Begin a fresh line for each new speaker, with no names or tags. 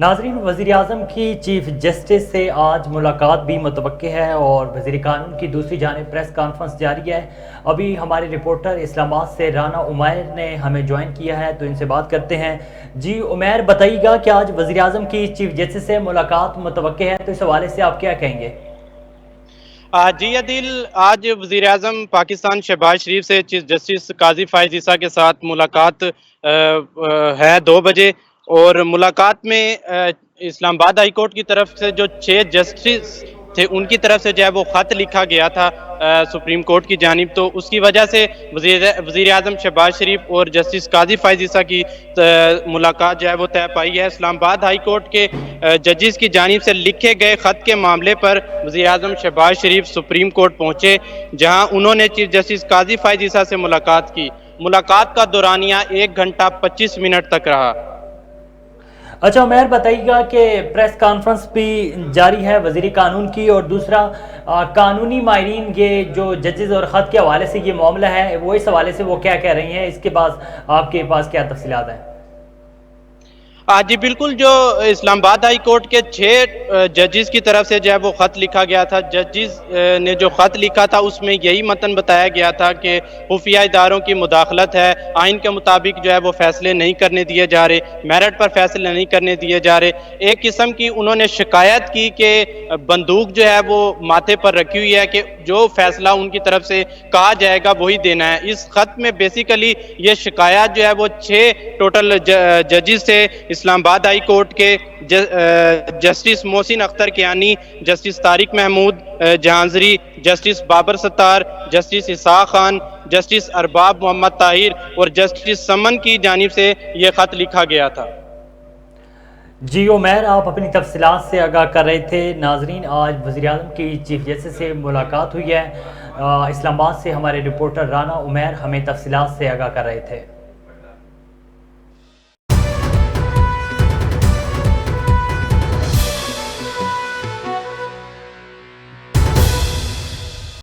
ناظرین، وزیر اعظم کی چیف جسٹس سے آج ملاقات بھی متوقع ہے اور وزیر قانون کی دوسری جانب پریس کانفرنس جاری ہے۔ ابھی ہمارے رپورٹر اسلام آباد سے رانا عمیر نے ہمیں جوائن کیا ہے تو ان سے بات کرتے ہیں۔ جی عمیر، بتائیے گا کہ آج وزیر اعظم کی چیف جسٹس سے ملاقات متوقع ہے تو اس حوالے سے آپ کیا کہیں گے؟
جی عدیل، آج وزیر اعظم پاکستان شہباز شریف سے چیف جسٹس قاضی فائز عیسیٰ کے ساتھ ملاقات ہے 2 بجے، اور ملاقات میں اسلام آباد ہائی کورٹ کی طرف سے جو 6 جسٹس تھے ان کی طرف سے جو ہے وہ خط لکھا گیا تھا سپریم کورٹ کی جانب، تو اس کی وجہ سے وزیر اعظم شہباز شریف اور جسٹس قاضی فائز عیسیٰ کی ملاقات جو ہے وہ طے پائی ہے۔ اسلام آباد ہائی کورٹ کے ججز کی جانب سے لکھے گئے خط کے معاملے پر وزیر اعظم شہباز شریف سپریم کورٹ پہنچے، جہاں انہوں نے چیف جسٹس قاضی فائز عیسیٰ سے ملاقات کی۔ ملاقات کا دورانیہ 1 گھنٹہ 25 منٹ تک رہا۔
اچھا عمیر، بتائیے گا کہ پریس کانفرنس بھی جاری ہے وزیر قانون کی، اور دوسرا قانونی ماہرین یہ جو ججز اور خط کے حوالے سے یہ معاملہ ہے وہ اس حوالے سے وہ کیا کہہ رہی ہیں، اس کے بعد آپ کے پاس کیا تفصیلات ہیں؟
جی بالکل، جو اسلام آباد ہائی کورٹ کے 6 ججز کی طرف سے جو ہے وہ خط لکھا گیا تھا، ججز نے جو خط لکھا تھا اس میں یہی متن بتایا گیا تھا کہ خفیہ اداروں کی مداخلت ہے، آئین کے مطابق جو ہے وہ فیصلے نہیں کرنے دیے جا رہے، میرٹ پر فیصلے نہیں کرنے دیے جا رہے۔ ایک قسم کی انہوں نے شکایت کی کہ بندوق جو ہے وہ ماتھے پر رکھی ہوئی ہے کہ جو فیصلہ ان کی طرف سے کہا جائے گا وہی دینا ہے۔ اس خط میں بیسیکلی یہ شکایات جو ہے وہ 6 ٹوٹل ججز سے اسلام آباد ہائی کورٹ کے justice Mohsin Akhtar Kayani, justice Tariq Mahmood جہانزری، justice Babar ستار، جسٹس اسحاق خان، جسٹس ارباب محمد طاہر اور جسٹس سمن کی جانب سے یہ خط لکھا گیا تھا۔
جی عمیر، آپ اپنی تفصیلات سے آگاہ کر رہے تھے۔ ناظرین، آج وزیر اعظم کی چیف جسٹس سے ملاقات ہوئی ہے۔ اسلام آباد سے ہمارے رپورٹر رانا عمیر ہمیں تفصیلات سے آگاہ کر رہے تھے۔